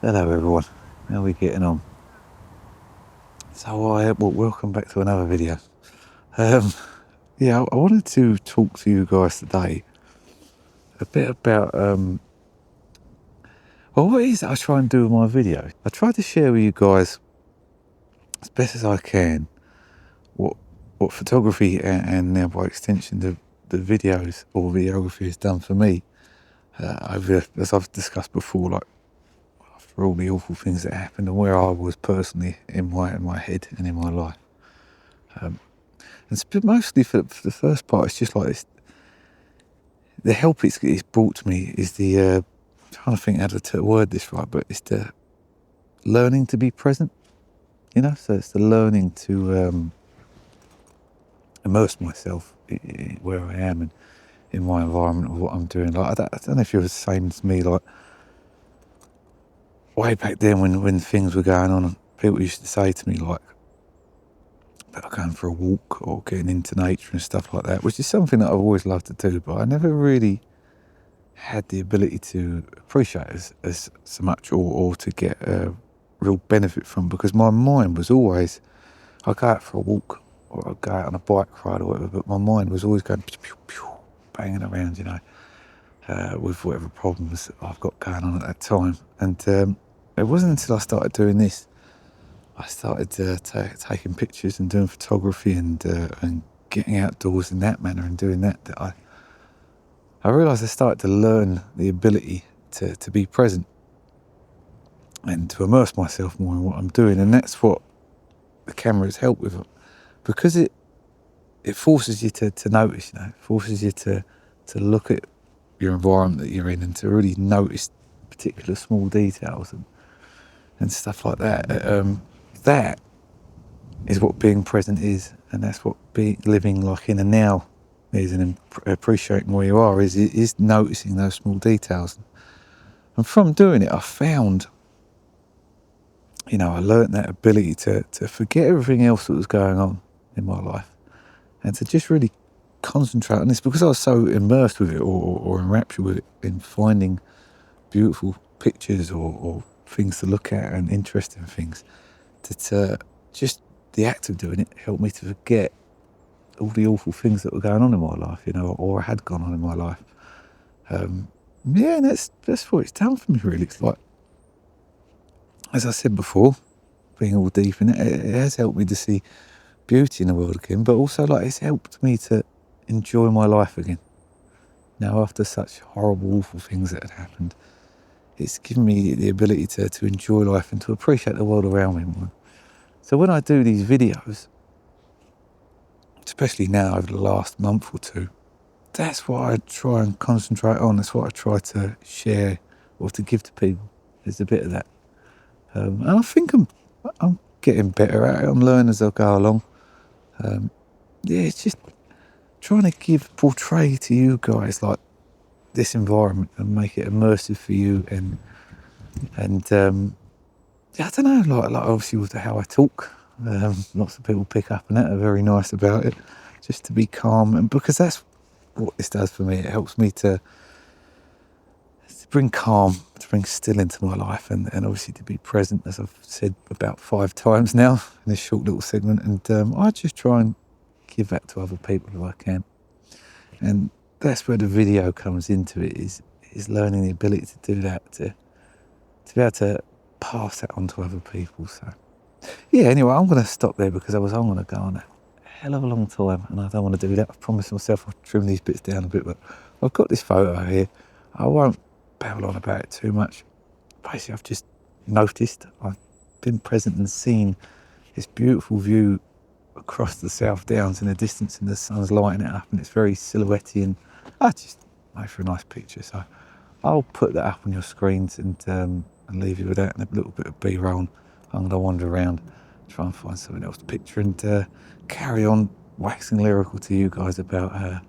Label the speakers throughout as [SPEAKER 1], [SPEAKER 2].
[SPEAKER 1] Hello everyone, how are we getting on? Welcome back to another video. I wanted to talk to you guys today a bit about what it is that I try and do with my video. I try to share with you guys as best as I can what photography and now by extension the videos or videography has done for me as I've discussed before, like after all the awful things that happened and where I was personally in my head and in my life. And mostly for the first part, it's just like this, the help it's brought to me is I'm trying to think how to word this right, but it's the learning to be present, so it's the learning to immerse myself where I am and in my environment of what I'm doing. Like I don't know if you're the same as me, like way back then when things were going on, people used to say to me like about going for a walk or getting into nature and stuff like that, which is something that I've always loved to do, but I never really had the ability to appreciate as so much or to get a real benefit from, because my mind was always, I'd go out for a walk or I'd go out on a bike ride or whatever, but my mind was always going pew, pew, pew, banging around, with whatever problems I've got going on at that time. And it wasn't until I started doing this, I started taking pictures and doing photography and getting outdoors in that manner and doing that I realised I started to learn the ability to be present and to immerse myself more in what I'm doing. And that's what the cameras help with, because it forces you to notice, it forces you to look at your environment that you're in and to really notice particular small details and stuff like that. That is what being present is, and that's what living like in a now is, and appreciating where you are is noticing those small details. And from doing it, I found, I learned that ability to forget everything else that was going on in my life and to just really concentrate on this, because I was so immersed with it or enraptured with it in finding beautiful pictures or things to look at and interesting things, that just the act of doing it helped me to forget all the awful things that were going on in my life, or had gone on in my life. And that's what it's done for me, really. It's like, as I said before, being all deep in it, it has helped me to see beauty in the world again, but also like it's helped me to enjoy my life again. Now, after such horrible, awful things that had happened, it's given me the ability to enjoy life and to appreciate the world around me more. So when I do these videos, especially now over the last month or two, that's what I try and concentrate on. That's what I try to share or to give to people. There's a bit of that. And I think I'm getting better at it. I'm learning as I go along. It's just trying to portray to you guys like this environment and make it immersive for you, and I don't know, like obviously with how I talk, lots of people pick up on that, are very nice about it, just to be calm, and because that's what this does for me. It helps me to bring calm, to bring still into my life, and obviously to be present, as I've said about 5 times now in this short little segment. And I just try and give that to other people if I can. And that's where the video comes into it, is learning the ability to do that, to be able to pass that on to other people. So yeah, anyway, I'm going to stop there because I'm going to go on a hell of a long time, and I don't want to do that. I've promised myself I'll trim these bits down a bit, but I've got this photo here. I won't babble on about it too much. Basically, I've just noticed, I've been present and seen this beautiful view across the South Downs in the distance, and the sun's lighting it up, and it's very silhouetty, and I just made for a nice picture. So I'll put that up on your screens and leave you with that and a little bit of B-roll. I'm going to wander around, try and find something else to picture, and carry on waxing lyrical to you guys about,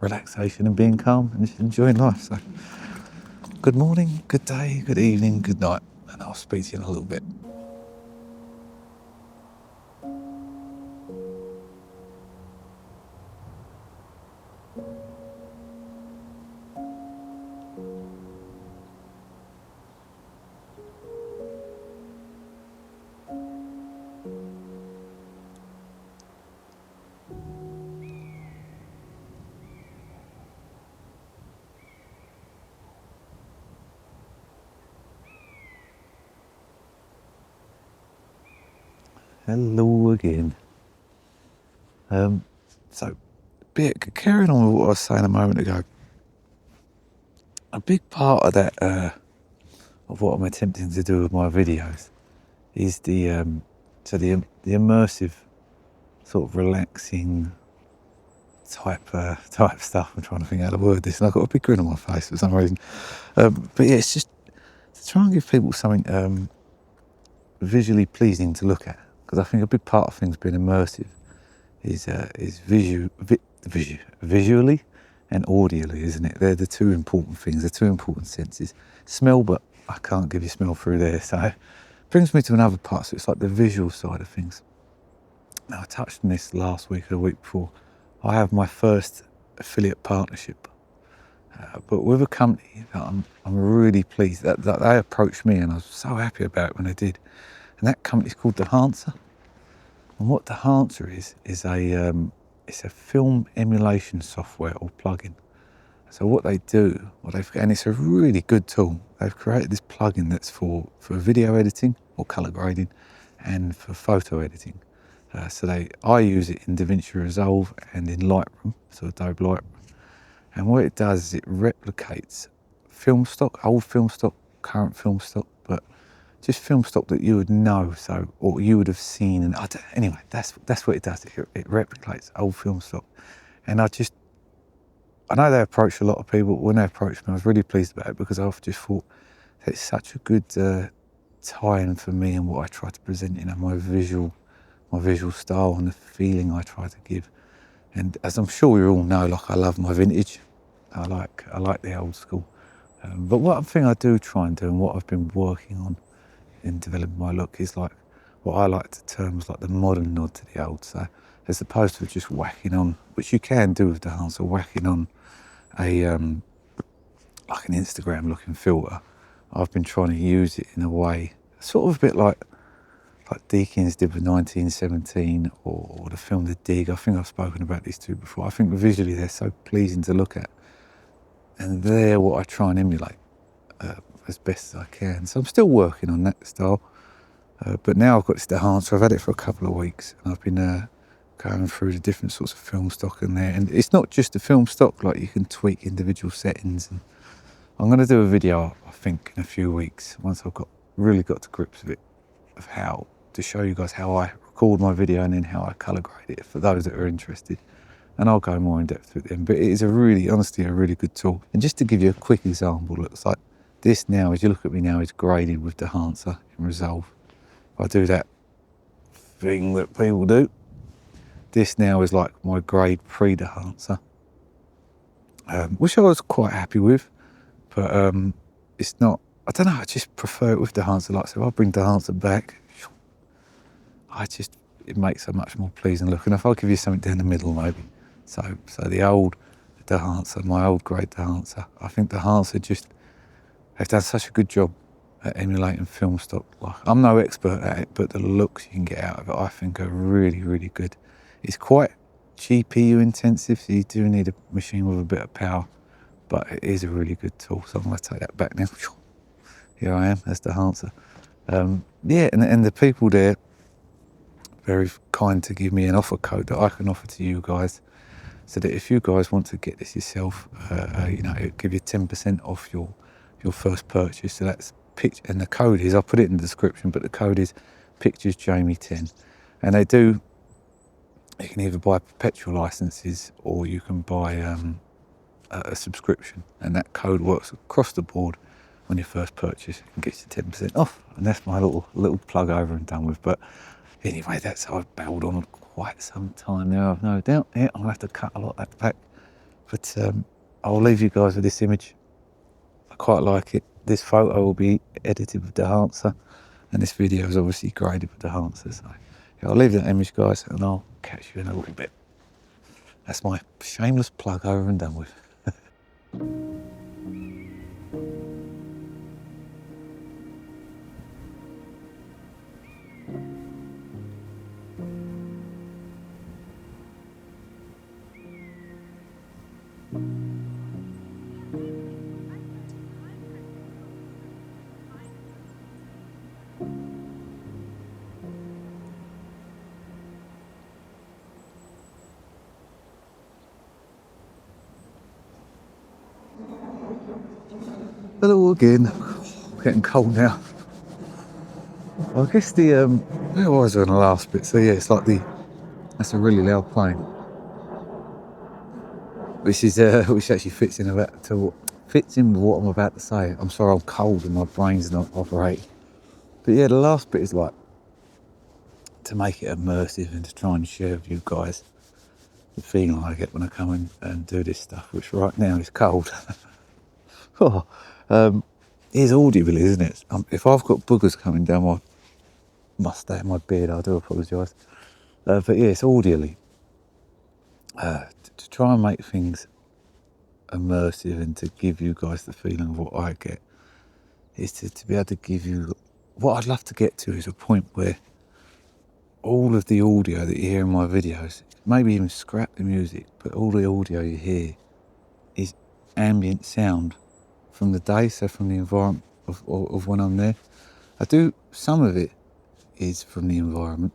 [SPEAKER 1] relaxation and being calm and just enjoying life. So good morning, good day, good evening, good night, and I'll speak to you in a little bit. Hello again. So, carrying on with what I was saying a moment ago, a big part of that, of what I'm attempting to do with my videos, is the immersive, sort of relaxing type stuff. I'm trying to think how to word this, and I've got a big grin on my face for some reason. But yeah, it's just to try and give people something visually pleasing to look at, because I think a big part of things being immersive is visually and audially, isn't it? They're the two important things, the two important senses. Smell, but I can't give you smell through there, so it brings me to another part. So it's like the visual side of things. Now, I touched on this last week or the week before. I have my first affiliate partnership, but with a company that I'm really pleased that they approached me, and I was so happy about it when they did. And that company's called Dehancer. And what Dehancer is it's a film emulation software or plugin. So what they do, and it's a really good tool. They've created this plugin that's for video editing or color grading, and for photo editing. I use it in DaVinci Resolve and in Lightroom, so Adobe Lightroom. And what it does is it replicates film stock, old film stock, current film stock, but just film stock that you would know, or you would have seen. And anyway, that's what it does. It replicates old film stock. And I know they approached a lot of people. When they approached me, I was really pleased about it, because I've just thought it's such a good tie-in for me and what I try to present, my visual style and the feeling I try to give. And as I'm sure we all know, I love my vintage. I like the old school. But one thing I do try and do, and what I've been working on in developing my look, is what I like to term as the modern nod to the old. So as opposed to just whacking on, which you can do with Dehancer, whacking on a like an Instagram looking filter, I've been trying to use it in a way sort of a bit like Deakins did with 1917, or the film The Dig. I think I've spoken about these two before. I think visually they're so pleasing to look at, and they're what I try and emulate as best as I can. So I'm still working on that style, but now I've got this Dehancer. I've had it for a couple of weeks, and I've been going through the different sorts of film stock in there. And it's not just the film stock, you can tweak individual settings. And I'm going to do a video, I think, in a few weeks, once I've really got to grips with it, of how to show you guys how I record my video and then how I colour grade it, for those that are interested. And I'll go more in depth with them. But it is honestly a really good tool. And just to give you a quick example, it looks like this now, as you look at me now, is graded with Dehancer in Resolve. If I do that thing that people do, this now is like my grade pre-Dehancer, which I was quite happy with. But it's not, I don't know, I just prefer it with Dehancer. So if I bring Dehancer back, it makes a much more pleasing look. And if I'll give you something down the middle, maybe. So the old Dehancer, my old grade Dehancer, I think Dehancer they've done such a good job at emulating film stock. I'm no expert at it, but the looks you can get out of it, I think, are really, really good. It's quite GPU intensive, so you do need a machine with a bit of power, but it is a really good tool. So I'm going to take that back now. Here I am, that's Dehancer. Yeah, and the people there, very kind to give me an offer code that I can offer to you guys, so that if you guys want to get this yourself, it'll give you 10% off your first purchase. So that's and the code is, I'll put it in the description, but the code is Pictures Jamie 10. And you can either buy perpetual licenses, or you can buy a subscription, and that code works across the board on your first purchase and gets you 10% off. And that's my little plug over and done with. But anyway, I've babbled on quite some time now, I've no doubt. Yeah, I'm gonna have to cut a lot of that back. But I'll leave you guys with this image. I quite like it. This photo will be edited with Dehancer, and this video is obviously graded with Dehancer. So yeah, I'll leave that image, guys, and I'll catch you in a little bit. That's my shameless plug over and done with. Hello again. Getting cold now. I guess where was I on the last bit? So yeah, it's like that's a really loud plane, which actually fits in with what I'm about to say. I'm sorry, I'm cold and my brain's not operating. But yeah, the last bit is like to make it immersive and to try and share with you guys the feeling I get when I come in and do this stuff, which right now is cold. Oh, it's audible, isn't it? If I've got boogers coming down my mustache, my beard, I do apologise. But yeah, it's audially. To try and make things immersive and to give you guys the feeling of what I get is to be able to give you what I'd love to get to is a point where all of the audio that you hear in my videos, maybe even scrap the music, but all the audio you hear is ambient sound from the day, so from the environment of when I'm there. Some of it is from the environment,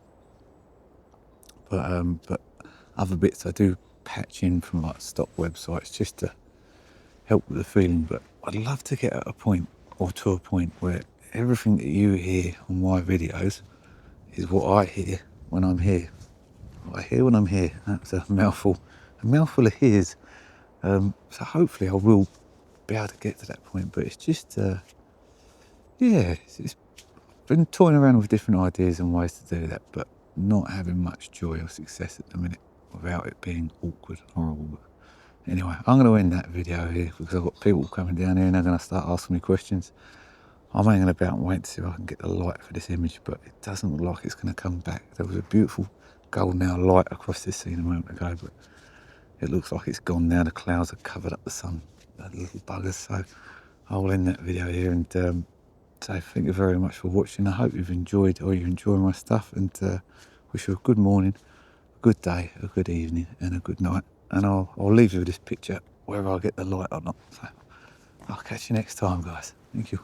[SPEAKER 1] but other bits I do patch in from like stock websites just to help with the feeling. But I'd love to get at a point where everything that you hear on my videos is what I hear when I'm here. What I hear when I'm here. That's a mouthful of hears. So hopefully I will be able to get to that point. But it's just, it's been toying around with different ideas and ways to do that, but not having much joy or success at the minute without it being awkward and horrible. But anyway, I'm going to end that video here because I've got people coming down here and they're going to start asking me questions. I'm hanging about and waiting to see if I can get the light for this image, but it doesn't look like it's going to come back. There was a beautiful golden hour light across this scene a moment ago, but it looks like it's gone now. The clouds have covered up the sun, the little buggers. So I'll end that video here and say thank you very much for watching. I hope you've enjoyed or you enjoy my stuff, and wish you a good morning, a good day, a good evening and a good night. And I'll leave you with this picture whether I get the light or not. So I'll catch you next time, guys. Thank you.